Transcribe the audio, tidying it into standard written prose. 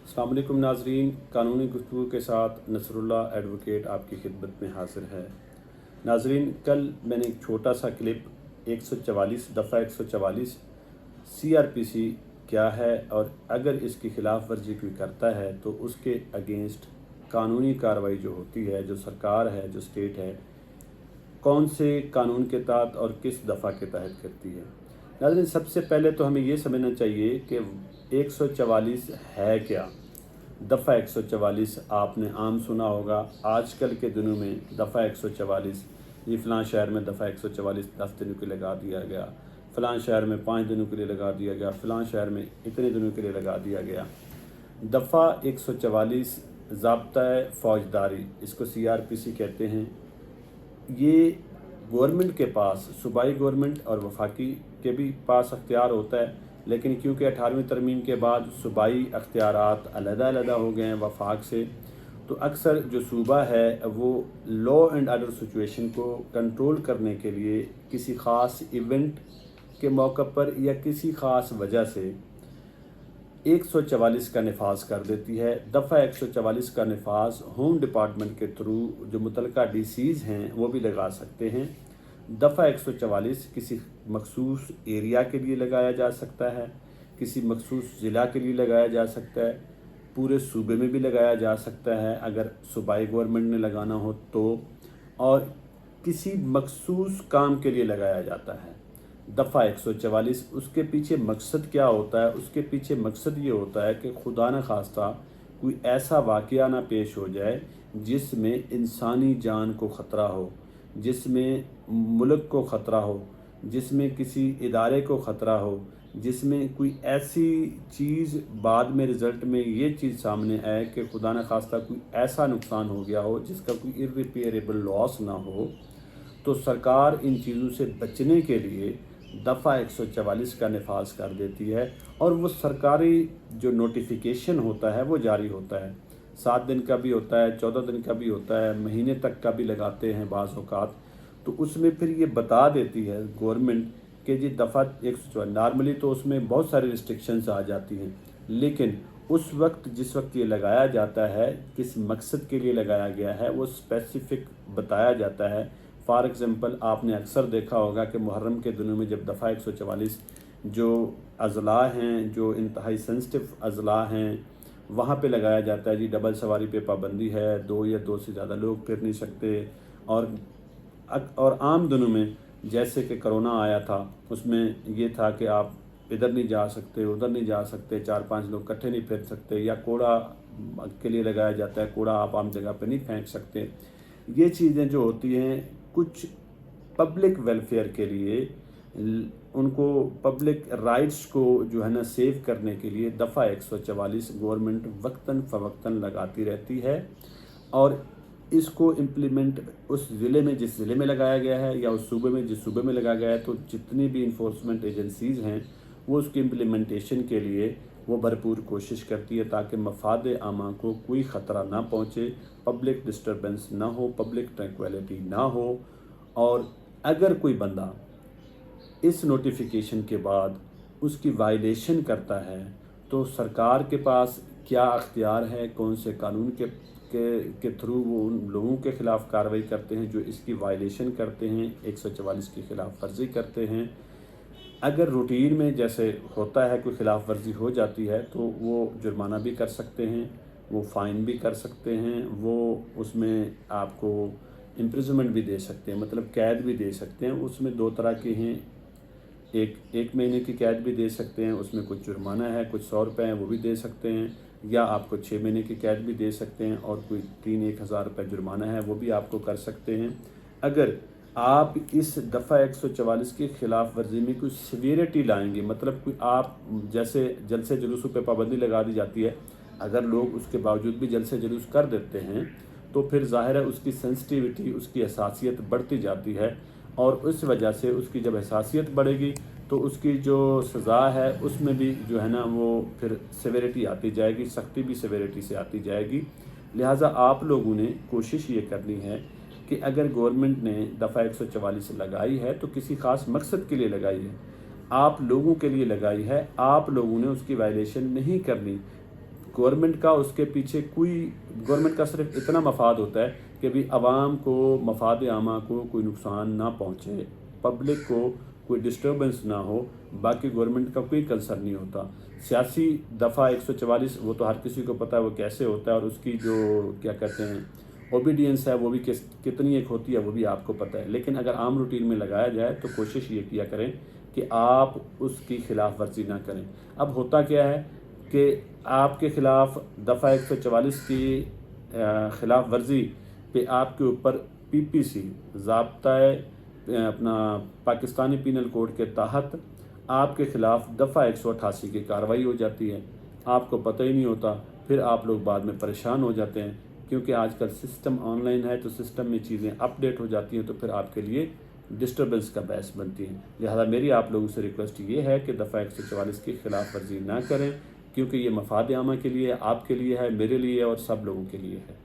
अस्सलाम वालेकुम नाज़रीन, कानूनी गुफ्तगू के साथ नसरुल्लाह एडवोकेट आपकी खिदमत में हाज़िर है। नाज़रीन, कल मैंने एक छोटा सा क्लिप 144 दफ़ा 144 CRPC क्या है और अगर इसकी ख़िलाफ़ वर्जी कोई करता है तो उसके अगेंस्ट कानूनी कार्रवाई जो होती है, जो सरकार है, जो स्टेट है, कौन से कानून के तहत और किस दफ़ा के तहत करती है। नाज़रीन, सबसे पहले तो हमें ये समझना चाहिए कि 144 है क्या। दफ़ा 144 आपने आम सुना होगा। आजकल के दिनों में दफ़ा 144 ये फ़लाँ शहर में दफ़ा 144 10 दिनों के लिए लगा दिया गया, फ़लाँ शहर में 5 दिनों के लिए लगा दिया गया, फ़लाँ शहर में इतने दिनों के लिए लगा दिया गया। दफ़ा 144 ज़ाब्ता फ़ौजदारी, इसको CRPC कहते हैं। ये गवर्नमेंट के पास, सूबाई गवर्नमेंट और वफाकी के भी पास अख्तियार होता है, लेकिन क्योंकि 18वीं तरमीम के बाद सूबाई अख्तियारात अलग-अलग हो गए हैं वफाक से, तो अक्सर जो सूबा है वो लॉ एंड आर्डर सिचुएशन को कंट्रोल करने के लिए किसी ख़ास इवेंट के मौके पर या किसी ख़ास वजह से 144 का नफाज कर देती है। दफ़ा 144 का नफाज होम डिपार्टमेंट के थ्रू जो मुतलका DCs हैं वो भी लगा सकते हैं। दफ़ा 144 किसी मखसूस एरिया के लिए लगाया जा सकता है, किसी मखसूस ज़िला के लिए लगाया जा सकता है, पूरे सूबे में भी लगाया जा सकता है अगर सूबाई गवर्नमेंट ने लगाना हो तो, और किसी मखसूस काम के लिए लगाया जाता है। दफ़ा 144 उसके पीछे मकसद क्या होता है? उसके पीछे मकसद ये होता है कि खुदा न खास्ता कोई ऐसा वाक़या ना पेश हो जाए जिसमें इंसानी जान को ख़तरा हो, जिसमें मुल्क को ख़तरा हो, जिसमें किसी इदारे को ख़तरा हो, जिसमें कोई ऐसी चीज़ बाद में रिज़ल्ट में ये चीज़ सामने आए कि खुदा न खास्ता कोई ऐसा नुकसान हो गया हो जिसका कोई इर्रिपेयरेबल लॉस ना हो। तो सरकार इन चीज़ों से बचने के लिए दफ़ा 144 का नफाज कर देती है और वो सरकारी जो नोटिफिकेशन होता है वो जारी होता है। 7 दिन का भी होता है, 14 दिन का भी होता है, महीने तक का भी लगाते हैं बाज़ औक़ात। तो उसमें फिर ये बता देती है गवर्नमेंट कि जी दफ़ा 144, नॉर्मली तो उसमें बहुत सारी रिस्ट्रिक्शंस आ जाती हैं, लेकिन उस वक्त जिस वक्त ये लगाया जाता है, किस मकसद के लिए लगाया गया है वो स्पेसिफ़िक बताया जाता है। फ़ॉर एग्ज़ाम्पल, आपने अक्सर देखा होगा कि मुहर्रम के दिनों में जब दफ़ा 144 जो अज़ला हैं, जो इंतहाई सेंसिटिव अज़ला हैं, वहाँ पे लगाया जाता है जी डबल सवारी पे पाबंदी है, 2 या 2 से ज़्यादा लोग फिर नहीं सकते। और आम दिनों में जैसे कि कोरोना आया था, उसमें ये था कि आप इधर नहीं जा सकते, उधर नहीं जा सकते, 4-5 लोग इकट्ठे नहीं फिर सकते, या कूड़ा के लिए लगाया जाता है, कूड़ा आप आम जगह पे नहीं फेंक सकते। ये चीज़ें जो होती हैं कुछ पब्लिक वेलफेयर के लिए, उनको पब्लिक राइट्स को जो है ना सेव करने के लिए दफ़ा 144 गवर्नमेंट वक्तन फ़वक्तन लगाती रहती है। और इसको इम्प्लीमेंट उस ज़िले में जिस ज़िले में लगाया गया है या उस सूबे में जिस सूबे में लगाया गया है, तो जितनी भी इन्फोर्समेंट एजेंसीज़ हैं वो उसकी इम्प्लीमेंटेशन के लिए वो भरपूर कोशिश करती है ताकि मफाद आमा को कोई ख़तरा ना पहुँचे, पब्लिक डिस्टर्बेंस ना हो, पब्लिक ट्रैंक्विलिटी ना हो। और अगर कोई बंदा इस नोटिफिकेशन के बाद उसकी वायलेशन करता है तो सरकार के पास क्या अख्तियार है, कौन से कानून के थ्रू वो उन लोगों के ख़िलाफ़ कार्रवाई करते हैं जो इसकी वायलेशन करते हैं, 144 की ख़िलाफ़ वर्जी करते हैं। अगर रूटीन में जैसे होता है कोई ख़िलाफ़ वर्जी हो जाती है तो वो जुर्माना भी कर सकते हैं, वो फ़ाइन भी कर सकते हैं, वो उसमें आपको इम्प्रिजनमेंट भी दे सकते हैं, मतलब कैद भी दे सकते हैं। उसमें 2 तरह के हैं, एक महीने की कैद भी दे सकते हैं, उसमें कुछ जुर्माना है, कुछ 100 रुपये हैं वो भी दे सकते हैं, या आपको 6 महीने की कैद भी दे सकते हैं और कोई 3-1 हज़ार रुपये जुर्माना है वो भी आपको कर सकते हैं। अगर आप इस दफ़ा 144 की ख़िलाफ़ वर्जी में कोई सीवियरिटी लाएंगे, मतलब कोई आप जैसे जलसे जुलूसों पे पाबंदी लगा दी जाती है, अगर लोग उसके बावजूद भी जलसे जुलूस कर देते हैं तो फिर ज़ाहिर है उसकी सेंसिटिविटी, उसकी हसासियत बढ़ती जाती है, और उस वजह से उसकी जब हसासियत बढ़ेगी तो उसकी जो सज़ा है उसमें भी जो है ना वो फिर सेवेरिटी आती जाएगी, सख्ती भी सेवेरिटी से आती जाएगी। लिहाजा आप लोगों ने कोशिश ये करनी है कि अगर गवर्नमेंट ने दफ़ा 144 लगाई है तो किसी ख़ास मकसद के लिए लगाई है, आप लोगों के लिए लगाई है, आप लोगों ने उसकी वायलेशन नहीं करनी। گورنمنٹ کا اس کے پیچھے گورنمنٹ کا صرف اتنا مفاد ہوتا ہے کہ بھی عوام کو، مفاد عامہ کو کوئی نقصان نہ پہنچے، پبلک کو کوئی ڈسٹربنس نہ ہو، باقی گورنمنٹ کا کوئی کنسرن نہیں ہوتا۔ سیاسی دفعہ 144 وہ تو ہر کسی کو پتہ ہے وہ کیسے ہوتا ہے، اور اس کی جو کیا کہتے ہیں اوبیڈینس ہے وہ بھی کتنی ایک ہوتی ہے وہ بھی آپ کو پتہ ہے۔ لیکن اگر عام روٹین میں لگایا جائے تو کوشش یہ کیا کریں کہ آپ اس کی خلاف ورزی نہ کریں۔ اب ہوتا کیا ہے کہ آپ کے خلاف دفعہ 144 کی خلاف ورزی پہ آپ کے اوپر PPC ضابطۂ اپنا پاکستانی پینل کوڈ کے تحت آپ کے خلاف دفعہ 188 کی کارروائی ہو جاتی ہے، آپ کو پتہ ہی نہیں ہوتا، پھر آپ لوگ بعد میں پریشان ہو جاتے ہیں، کیونکہ آج کل سسٹم آن لائن ہے تو سسٹم میں چیزیں اپ ڈیٹ ہو جاتی ہیں، تو پھر آپ کے لیے ڈسٹربنس کا باعث بنتی ہیں۔ لہذا میری آپ لوگوں سے ریکویسٹ یہ ہے کہ دفعہ 144 کی خلاف ورزی نہ کریں، کیونکہ یہ مفاد عامہ کے لیے، آپ کے لیے ہے، میرے لیے اور سب لوگوں کے لیے ہے۔